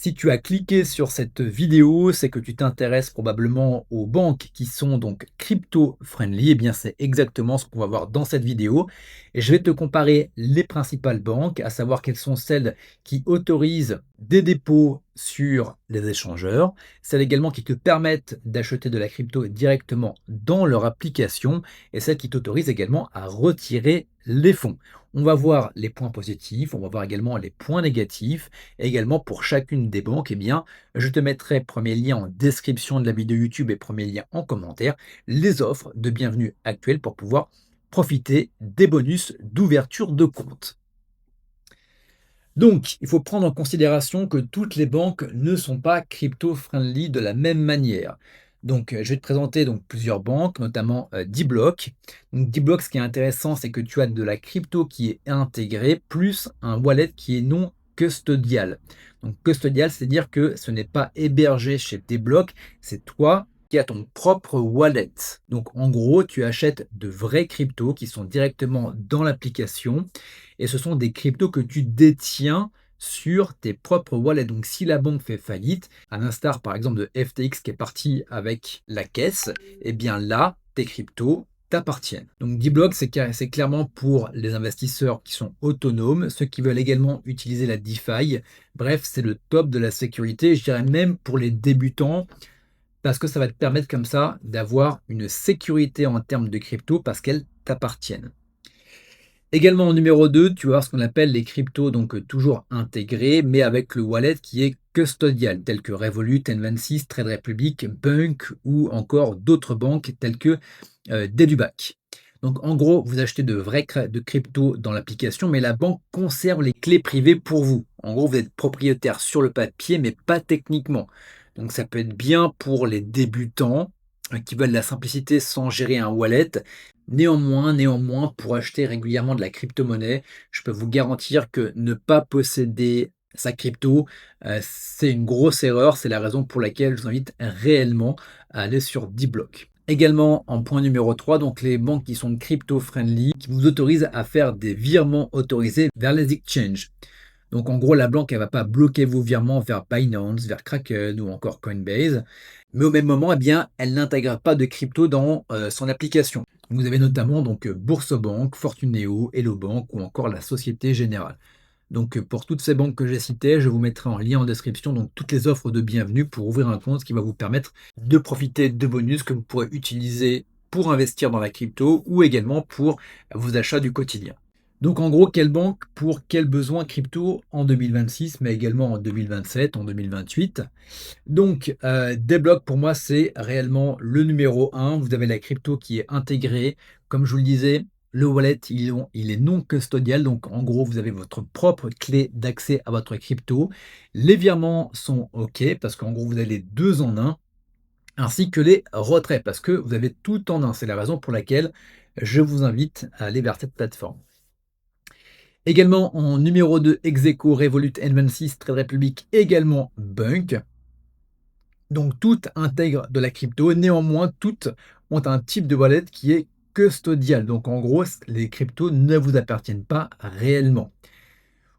Si tu as cliqué sur cette vidéo, c'est que tu t'intéresses probablement aux banques qui sont donc crypto-friendly. Eh bien, c'est exactement ce qu'on va voir dans cette vidéo. Et je vais te comparer les principales banques, à savoir quelles sont celles qui autorisent des dépôts sur les échangeurs, celles également qui te permettent d'acheter de la crypto directement dans leur application et celles qui t'autorisent également à retirer les fonds. On va voir les points positifs, on va voir également les points négatifs. Et également, pour chacune des banques, eh bien, je te mettrai, premier lien en description de la vidéo YouTube et premier lien en commentaire, les offres de bienvenue actuelles pour pouvoir profiter des bonus d'ouverture de compte. Donc, il faut prendre en considération que toutes les banques ne sont pas crypto-friendly de la même manière. Donc, je vais te présenter donc plusieurs banques, notamment D-Block. Donc, D-Block, ce qui est intéressant, c'est que tu as de la crypto qui est intégrée, plus un wallet qui est non custodial. Donc, custodial, c'est-à-dire que ce n'est pas hébergé chez D-Block, c'est toi qui as ton propre wallet. Donc, en gros, tu achètes de vrais cryptos qui sont directement dans l'application et ce sont des cryptos que tu détiens sur tes propres wallets. Donc, si la banque fait faillite, à l'instar par exemple de FTX qui est parti avec la caisse, eh bien là, tes cryptos t'appartiennent. Donc, D-Block, c'est clairement pour les investisseurs qui sont autonomes, ceux qui veulent également utiliser la DeFi. Bref, c'est le top de la sécurité, je dirais même pour les débutants, parce que ça va te permettre comme ça d'avoir une sécurité en termes de crypto parce qu'elles t'appartiennent. Également en numéro 2, tu vas avoir ce qu'on appelle les cryptos, donc toujours intégrés, mais avec le wallet qui est custodial, tel que Revolut, N26, Trade Republic, Bunk ou encore d'autres banques telles que Dedubac. Donc en gros, vous achetez de vrais de cryptos dans l'application, mais la banque conserve les clés privées pour vous. En gros, vous êtes propriétaire sur le papier, mais pas techniquement. Donc ça peut être bien pour les débutants qui veulent la simplicité sans gérer un wallet. Néanmoins, pour acheter régulièrement de la crypto-monnaie, je peux vous garantir que ne pas posséder sa crypto, c'est une grosse erreur. C'est la raison pour laquelle je vous invite réellement à aller sur D-Block. Également, en point numéro 3, donc les banques qui sont crypto-friendly, qui vous autorisent à faire des virements autorisés vers les exchanges. Donc en gros, la banque, elle ne va pas bloquer vos virements vers Binance, vers Kraken ou encore Coinbase. Mais au même moment, eh bien, elle n'intègre pas de crypto dans son application. Vous avez notamment donc Boursobank, Fortuneo, Hello Bank ou encore la Société Générale. Donc pour toutes ces banques que j'ai citées, je vous mettrai en lien en description donc toutes les offres de bienvenue pour ouvrir un compte qui va vous permettre de profiter de bonus que vous pourrez utiliser pour investir dans la crypto ou également pour vos achats du quotidien. Donc en gros, quelle banque pour quels besoins crypto en 2026, mais également en 2027, en 2028. Donc Deblock pour moi c'est réellement le numéro un. Vous avez la crypto qui est intégrée. Comme je vous le disais, le wallet il est non custodial. Donc en gros, vous avez votre propre clé d'accès à votre crypto. Les virements sont OK parce qu'en gros, vous avez les deux en un, ainsi que les retraits parce que vous avez tout en un. C'est la raison pour laquelle je vous invite à aller vers cette plateforme. Également en numéro 2, Execo, Revolut, N26, Trade Republic, également Bunk. Donc toutes intègrent de la crypto, néanmoins toutes ont un type de wallet qui est custodial. Donc en gros, les cryptos ne vous appartiennent pas réellement.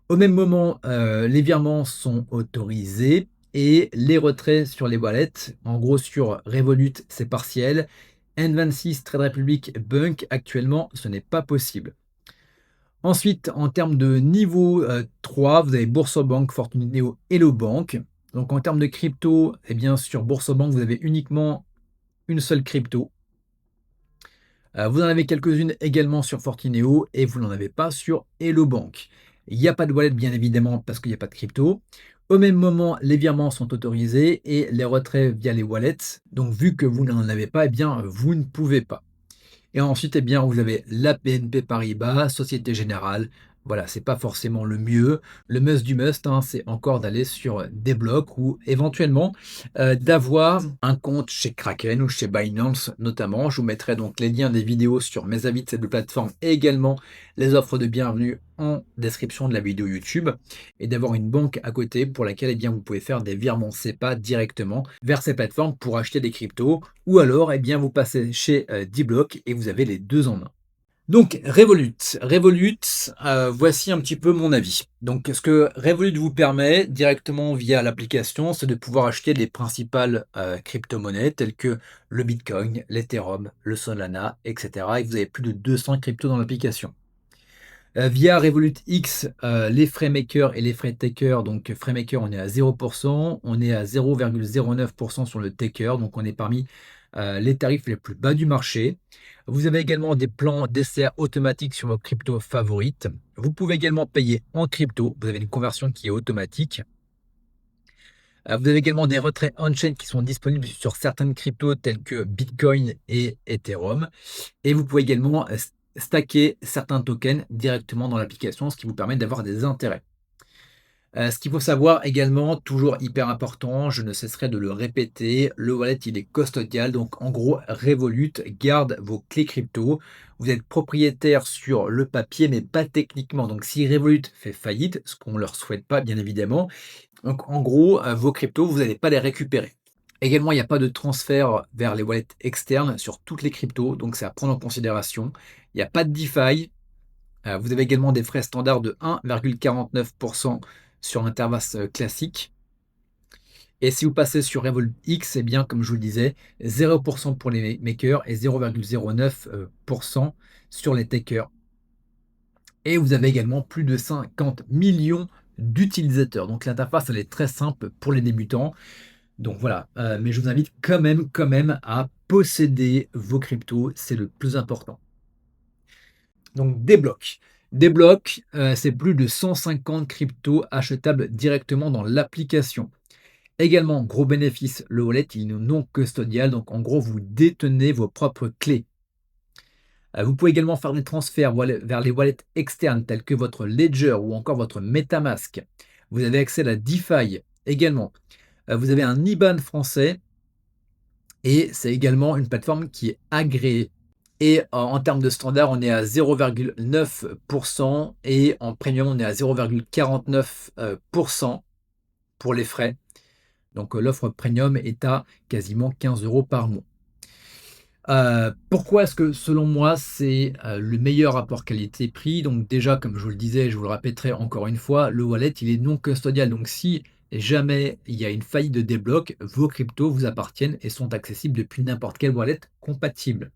Au même moment, les virements sont autorisés et les retraits sur les wallets, en gros sur Revolut, c'est partiel. N26, Trade Republic, Bunk, actuellement, ce n'est pas possible. Ensuite, en termes de niveau 3, vous avez Boursorama, Fortuneo, Hello Bank. Donc en termes de crypto, eh bien sur Boursorama, vous avez uniquement une seule crypto. Vous en avez quelques-unes également sur Fortineo et vous n'en avez pas sur Hello Bank. Il n'y a pas de wallet bien évidemment parce qu'il n'y a pas de crypto. Au même moment, les virements sont autorisés et les retraits via les wallets. Donc vu que vous n'en avez pas, eh bien vous ne pouvez pas. Et ensuite, eh bien, vous avez la BNP Paribas, Société Générale. Voilà, c'est pas forcément le mieux. Le must du must, hein, c'est encore d'aller sur des blocs ou éventuellement d'avoir un compte chez Kraken ou chez Binance notamment. Je vous mettrai donc les liens des vidéos sur mes avis de ces deux plateformes et également les offres de bienvenue en description de la vidéo YouTube et d'avoir une banque à côté pour laquelle eh bien, vous pouvez faire des virements SEPA directement vers ces plateformes pour acheter des cryptos ou alors eh bien, vous passez chez D-Block et vous avez les deux en un. Donc Revolut. Revolut, voici un petit peu mon avis. Donc ce que Revolut vous permet directement via l'application, c'est de pouvoir acheter les principales, cryptomonnaies telles que le Bitcoin, l'Ethereum, le Solana et cetera et vous avez plus de 200 cryptos dans l'application. Via Revolut X, les frais makers et les frais taker, donc frais maker, on est à 0, on est à 0,09 sur le taker, donc on est parmi, les tarifs les plus bas du marché. Vous avez également des plans d'essai automatiques sur vos cryptos favorites. Vous pouvez également payer en crypto, vous avez une conversion qui est automatique. Vous avez également des retraits on-chain qui sont disponibles sur certaines cryptos telles que Bitcoin et Ethereum. Et vous pouvez également stacker certains tokens directement dans l'application, ce qui vous permet d'avoir des intérêts. Ce qu'il faut savoir également, toujours hyper important, je ne cesserai de le répéter, le wallet il est custodial, donc en gros Revolut garde vos clés crypto. Vous êtes propriétaire sur le papier, mais pas techniquement. Donc si Revolut fait faillite, ce qu'on ne leur souhaite pas bien évidemment, donc en gros vos cryptos, vous n'allez pas les récupérer. Également, il n'y a pas de transfert vers les wallets externes sur toutes les cryptos, donc c'est à prendre en considération. Il n'y a pas de DeFi. Vous avez également des frais standards de 1,49 sur l'interface classique. Et si vous passez sur Revolut X, eh bien, comme je vous le disais, 0 pour les makers et 0,09 sur les takers. Et vous avez également plus de 50 millions d'utilisateurs. Donc l'interface, elle est très simple pour les débutants. Donc voilà, mais je vous invite quand même à posséder vos cryptos, c'est le plus important. Donc des blocs. Des blocs, c'est plus de 150 cryptos achetables directement dans l'application. Également, gros bénéfice, le wallet il est non custodial, donc en gros vous détenez vos propres clés. Vous pouvez également faire des transferts vers les wallets externes tels que votre Ledger ou encore votre MetaMask. Vous avez accès à la DeFi également. Vous avez un IBAN français et c'est également une plateforme qui est agréée. Et en termes de standard, on est à 0,9 et en premium, on est à 0,49 pour les frais. Donc l'offre premium est à quasiment 15 € par mois. Pourquoi est-ce que selon moi c'est, le meilleur rapport qualité-prix? Donc déjà comme je vous le disais, je vous le répéterai encore une fois, le wallet il est non custodial. Donc si jamais il y a une faillite de débloc, vos cryptos vous appartiennent et sont accessibles depuis n'importe quel wallet compatible.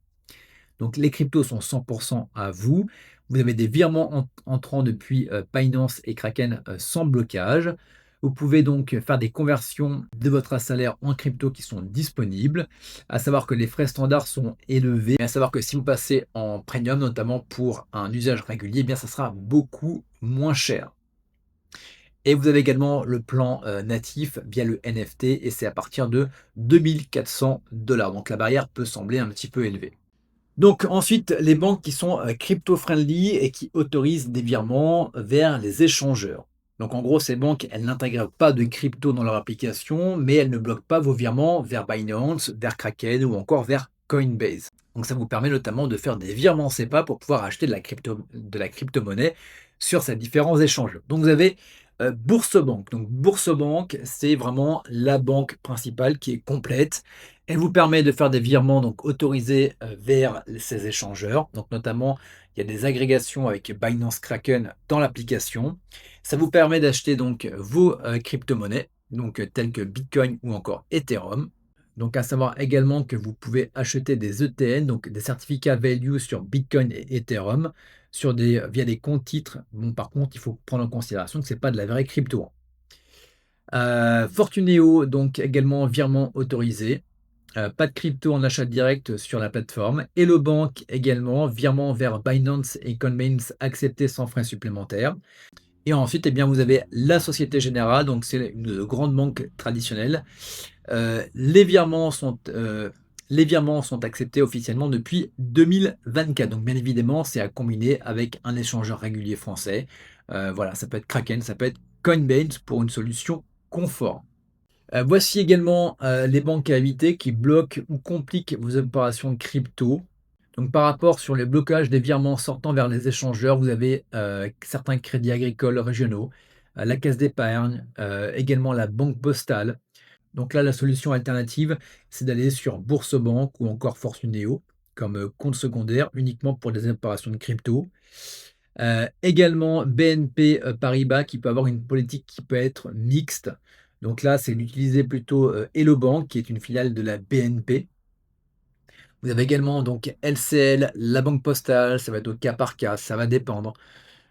Donc les cryptos sont 100 à vous. Vous avez des virements entrants depuis Binance et Kraken sans blocage. Vous pouvez donc faire des conversions de votre salaire en crypto qui sont disponibles. À savoir que les frais standards sont élevés. Mais à savoir que si vous passez en premium, notamment pour un usage régulier, eh bien ça sera beaucoup moins cher. Et vous avez également le plan natif via le NFT et c'est à partir de 2 400 $. Donc la barrière peut sembler un petit peu élevée. Donc ensuite, les banques qui sont, crypto-friendly et qui autorisent des virements vers les échangeurs. Donc en gros, ces banques, elles n'intègrent pas de crypto dans leur application, mais elles ne bloquent pas vos virements vers Binance, vers Kraken ou encore vers Coinbase. Donc ça vous permet notamment de faire des virements SEPA pour pouvoir acheter de la crypto-monnaie sur ces différents échangeurs. Donc vous avez, Bourse-Banque. Donc Bourse-Banque, c'est vraiment la banque principale qui est complète. Elle vous permet de faire des virements donc autorisés vers ces échangeurs. Donc notamment, il y a des agrégations avec Binance Kraken dans l'application. Ça vous permet d'acheter donc vos crypto-monnaies, donc telles que Bitcoin ou encore Ethereum. Donc à savoir également que vous pouvez acheter des ETN, donc des certificats value sur Bitcoin et Ethereum, via des comptes titres. Bon, par contre, il faut prendre en considération que ce n'est pas de la vraie crypto, hein. Fortuneo, donc également virement autorisé. Pas de crypto en achat direct sur la plateforme. Hello Bank également, virement vers Binance et Coinbase accepté sans frais supplémentaires. Et ensuite, eh bien, vous avez la Société Générale, donc c'est une grande banque traditionnelle. Euh, les virements sont, euh, les virements sont acceptés officiellement depuis 2024. Donc bien évidemment, c'est à combiner avec un échangeur régulier français. Voilà, ça peut être Kraken, ça peut être Coinbase pour une solution confort. Voici également, les banques à éviter qui bloquent ou compliquent vos opérations crypto. Donc par rapport sur les blocages des virements sortant vers les échangeurs, vous avez, certains crédits agricoles régionaux, la Caisse d'épargne, également la Banque Postale. Donc là, la solution alternative, c'est d'aller sur Boursorama ou encore Fortuneo, comme compte secondaire uniquement pour des opérations de crypto. Également BNP Paribas qui peut avoir une politique qui peut être mixte. Donc là, c'est d'utiliser plutôt Hello Bank qui est une filiale de la BNP. Vous avez également donc LCL, la Banque Postale, ça va être au cas par cas, ça va dépendre.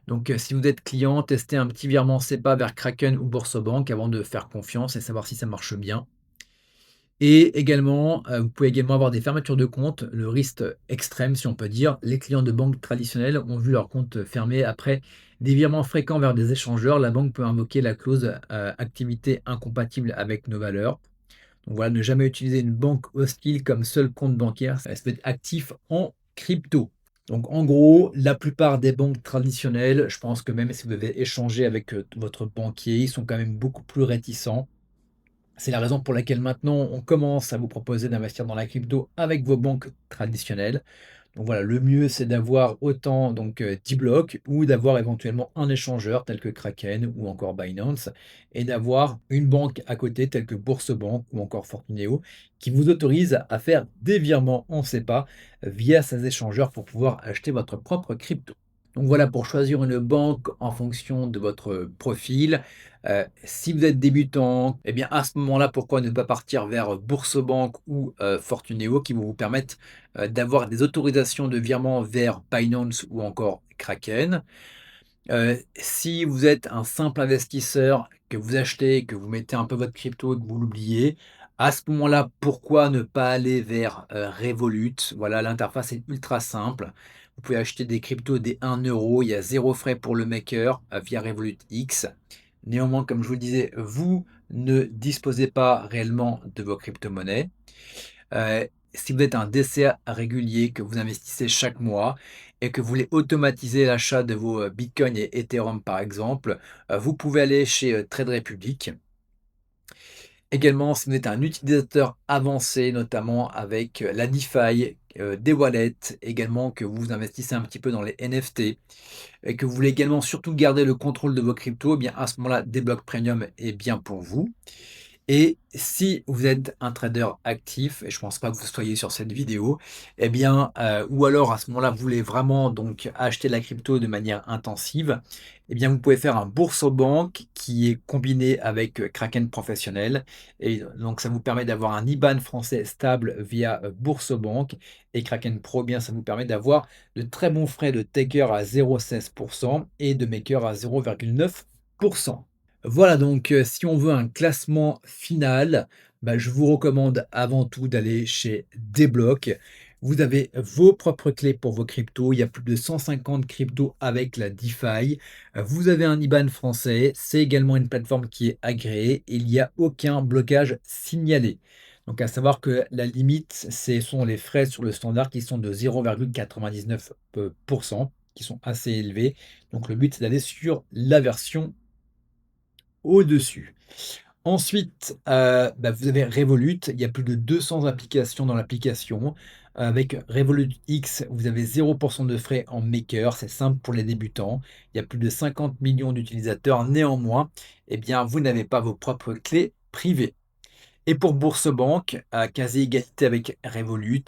Donc, si vous êtes client, testez un petit virement SEPA vers Kraken ou Boursorama avant de faire confiance et savoir si ça marche bien. Et également, vous pouvez également avoir des fermetures de compte, le risque extrême si on peut dire. Les clients de banques traditionnelles ont vu leur compte fermé après des virements fréquents vers des échangeurs. La banque peut invoquer la clause, activité incompatible avec nos valeurs. Donc voilà, ne jamais utiliser une banque hostile comme seul compte bancaire, ça reste actif en crypto. Donc en gros, la plupart des banques traditionnelles, je pense que même si vous avez échangé avec votre banquier, ils sont quand même beaucoup plus réticents. C'est la raison pour laquelle maintenant on commence à vous proposer d'investir dans la crypto avec vos banques traditionnelles. Donc voilà, le mieux c'est d'avoir autant donc D-Block ou d'avoir éventuellement un échangeur tel que Kraken ou encore Binance et d'avoir une banque à côté telle que Boursorama ou encore Fortuneo qui vous autorise à faire des virements en SEPA via ces échangeurs pour pouvoir acheter votre propre crypto. Donc voilà pour choisir une banque en fonction de votre profil. Si vous êtes débutant, eh bien à ce moment-là, pourquoi ne pas partir vers Boursorama ou Fortuneo qui vont vous permettre d'avoir des autorisations de virement vers Binance ou encore Kraken. Si vous êtes un simple investisseur, que vous achetez, que vous mettez un peu votre crypto et que vous l'oubliez, à ce moment-là, pourquoi ne pas aller vers Revolut? Voilà, l'interface est ultra simple. Vous pouvez acheter des cryptos des 1 €, il y a zéro frais pour le maker via Revolut X. Néanmoins, comme je vous le disais, vous ne disposez pas réellement de vos crypto-monnaies. Si vous êtes un DCA régulier, que vous investissez chaque mois et que vous voulez automatiser l'achat de vos Bitcoin et Ethereum par exemple, vous pouvez aller chez Trade Republic. Également, si vous êtes un utilisateur avancé, notamment avec la DeFi, des wallets, également que vous investissez un petit peu dans les NFT et que vous voulez également surtout garder le contrôle de vos cryptos, eh bien à ce moment-là, Desblocs Premium est bien pour vous. Et si vous êtes un trader actif, et je pense pas que vous soyez sur cette vidéo, eh bien, ou alors à ce moment-là, vous voulez vraiment donc acheter de la crypto de manière intensive, eh bien, vous pouvez faire un Boursorama qui est combiné avec Kraken Professionnel. Et donc, ça vous permet d'avoir un IBAN français stable via Boursorama et Kraken Pro, eh bien, ça vous permet d'avoir de très bons frais de taker à 0,16% et de maker à 0,9%. Voilà donc, si on veut un classement final, bah, je vous recommande avant tout d'aller chez Desblocs. Vous avez vos propres clés pour vos cryptos. Il y a plus de 150 cryptos avec la DeFi. Vous avez un IBAN français. C'est également une plateforme qui est agréée. Il n'y a aucun blocage signalé. Donc à savoir que la limite, ce sont les frais sur le standard qui sont de 0,99 qui sont assez élevés. Donc le but, c'est d'aller sur la version au-dessus. Ensuite, bah, vous avez Revolut. Il y a plus de 200 applications dans l'application. Avec Revolut X, vous avez 0% de frais en maker. C'est simple pour les débutants. Il y a plus de 50 millions d'utilisateurs. Néanmoins, eh bien, vous n'avez pas vos propres clés privées. Et pour Boursorama, à quasi égalité avec Revolut,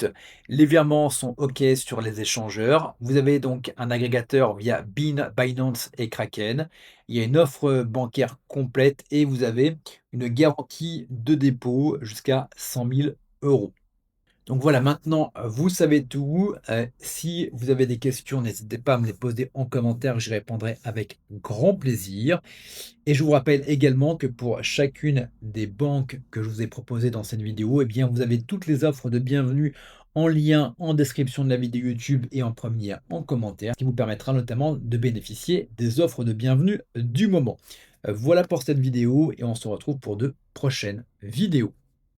les virements sont OK sur les échangeurs. Vous avez donc un agrégateur via Binance et Kraken. Il y a une offre bancaire complète et vous avez une garantie de dépôt jusqu'à 100 000 €. Donc voilà, maintenant, vous savez tout. Si vous avez des questions, n'hésitez pas à me les poser en commentaire, j'y répondrai avec grand plaisir. Et je vous rappelle également que pour chacune des banques que je vous ai proposées dans cette vidéo, eh bien, vous avez toutes les offres de bienvenue en lien en description de la vidéo YouTube et en premier en commentaire, ce qui vous permettra notamment de bénéficier des offres de bienvenue du moment. Voilà pour cette vidéo et on se retrouve pour de prochaines vidéos.